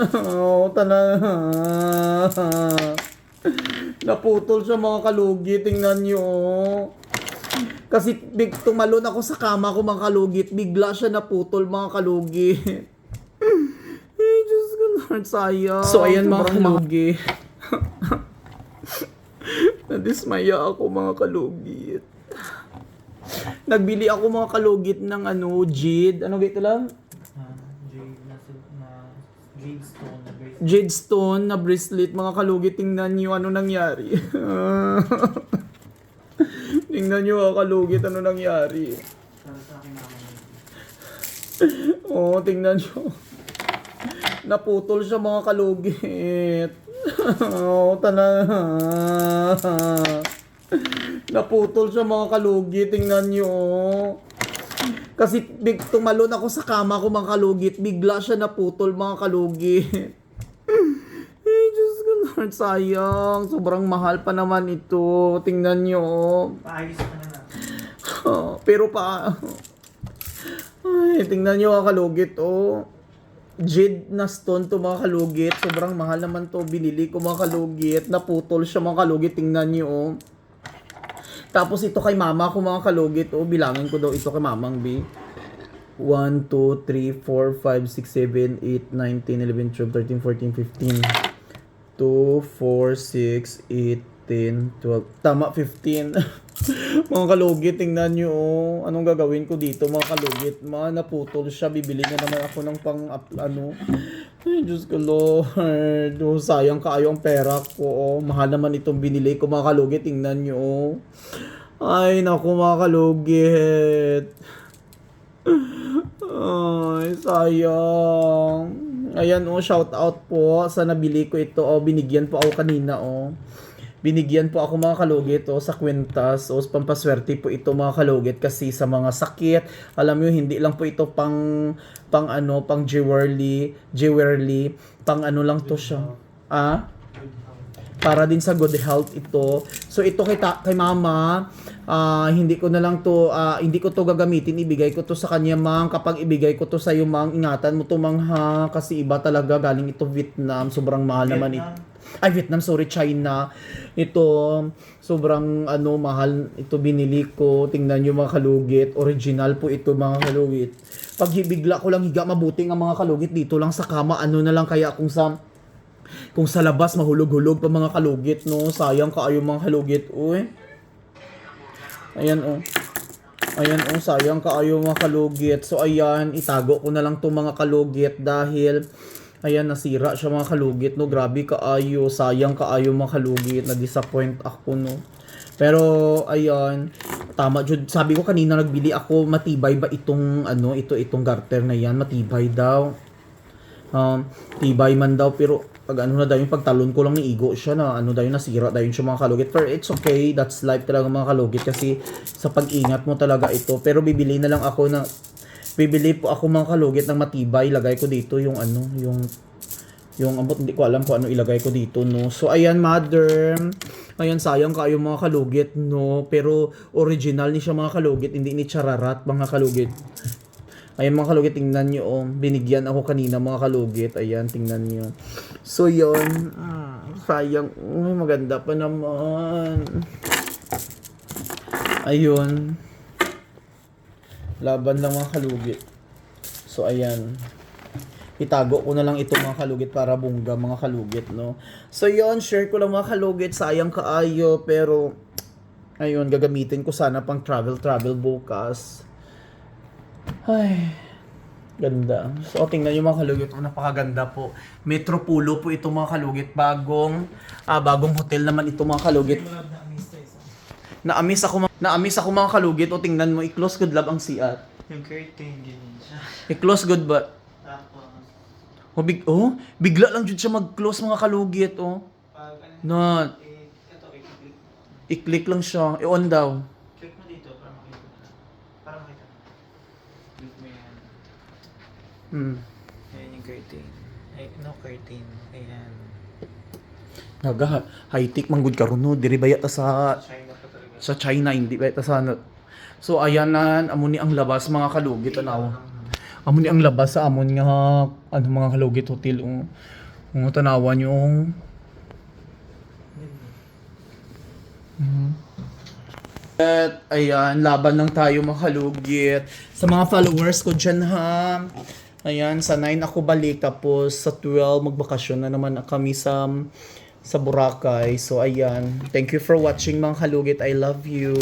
Oo, talaga. Naputol siya mga kalugit. Tingnan nyo. Kasi tumalon ako sa kama ko mga kalugit. Bigla siya naputol mga kalugit. Ay, Diyos ko Lord, sayang. So, ayan mga kalugit. Nadismaya ako mga kalugit. Nagbili ako mga kalugit ng jade. Ano gito lang? Jade stone na bracelet. Mga kalugit, tingnan nyo ano nangyari. Tingnan nyo mga kalugit ano nangyari. Oo, tingnan nyo. Naputol siya mga kalugit. Oo, talaga. Naputol siya mga kalugit. Tingnan nyo. Kasi tumalon ako sa kama ko mga kalugit. Bigla siya naputol mga kalugit. Ay, Diyos ko Lord, sayang. Sobrang mahal pa naman ito. Tingnan nyo. Paayos ka na lang. Pero pa... Ay, tingnan nyo mga kalugit, oh. Jade na stone to mga kalugit. Sobrang mahal naman to. Binili ko mga kalugit. Naputol siya mga kalugit. Tingnan nyo, oh. Tapos ito kay mama ko mga kalugit, oh. Bilangin ko daw ito kay mamang B. 1, 2, 3, 4, 5, 6, 7, 8, 9, 10, 11, 12, 13, 14, 15. 2, 4, 6, 8, 10, 12. Tama, 15. Mga kalugit, tingnan nyo, oh. Anong gagawin ko dito, mga kalugit? Naputol siya. Bibili na naman ako ng Ay, Diyos ko, Lord. Oh, sayang kaayo ang pera ko, oh. Mahal naman itong binili ko, mga kalugit. Tingnan nyo, oh. Ay, naku, mga kalugit. Ay, sayang. Ayan, oh, shout out po sa nabili ko ito, oh. Binigyan po ako kanina, oh. Binigyan po ako mga kalugit, oh, sa kwintas, oh, pampaswerte po ito mga kalugit kasi sa mga sakit. Alam mo, hindi lang po ito pang jewelry, pang ano lang to siya. Para din sa good health ito. So ito kay mama, hindi ko na lang to, hindi ko to gagamitin, ibigay ko to sa kanya mang. Kapag ibigay ko to sa iyo mang, ingatan mo to mang ha, kasi iba talaga, galing ito Vietnam, sobrang mahal naman ito. Ay, Vietnam, sorry, China. Ito, sobrang mahal ito binili ko. Tingnan nyo mga kalugit, original po ito mga kalugit. Pag bigla ko lang higa, mabuting ang mga kalugit dito lang sa kama, na lang kaya kung sa labas mahulog-hulog pa mga kalugit, no? Sayang kaayo mga kalugit, uy. Ayan, oh. Ayan, oh, sayang kaayo mga kalugit. So, ayan, itago ko na lang to mga kalugit dahil, ayan, nasira siya mga kalugit, no? Grabe kaayo, sayang kaayo mga kalugit, na-disappoint ako, no? Pero, ayan, tama, Jud. Sabi ko kanina, nagbili ako, matibay ba itong itong garter na yan? Matibay daw. Tibay man daw, pero pag na daw yung pagtalon ko lang ni Igo siya na daw yung nasira daw yung siya mga kalugit. Pero it's okay, that's life talaga mga kalugit kasi sa pag-ingat mo talaga ito. Pero bibili po ako mga kalugit ng matibay. Lagay ko dito yung hindi ko alam kung ano ilagay ko dito, no. So ayan, mother. Ayan, sayang kayo mga kalugit, no. Pero original ni siya mga kalugit, hindi ni chararat mga kalugit. Ayan mga kalugit, tingnan nyo, oh. Binigyan ako kanina mga kalugit. Ayan, tingnan nyo. So yun, sayang. Maganda pa naman. Ayun. Laban lang mga kalugit. So ayan. Itago ko na lang ito mga kalugit para bungga mga kalugit, no. So yun, share ko lang mga kalugit. Sayang kaayo, pero ayun, gagamitin ko sana pang travel bukas. Ay, ganda. So, tingnan yung mga kalugit. Napakaganda po. Metropulo po ito mga kalugit. Bagong hotel naman ito mga kalugit. Naamis ako mga kalugit. O, tingnan mo, i-close good love ang CR. Yung curtain, ganyan siya. I-close good ba? Bigla lang dyan siya mag-close mga kalugit. Oh. Not. I-click lang siya. I-on daw. Click mo dito para makita mo. Para makita mo. Click mo yan. Ayan yung curtain. Ay, no curtain. Ayan. High-tech manggod ka ron, no? Diri bayat sa China pa talaga. China, hindi bayat sa So, ayan na, amo ni ang labas mga kalugit. Amon ni ang labas sa amon nga ano mga halugit hotel mga tanawan yung at ayan, laban lang tayo mga halugit. Sa mga followers ko dyan ha. Ayan, sa 9 ako balik. Tapos sa 12, magbakasyon na naman kami sa Boracay. So ayan, thank you for watching mga halugit. I love you.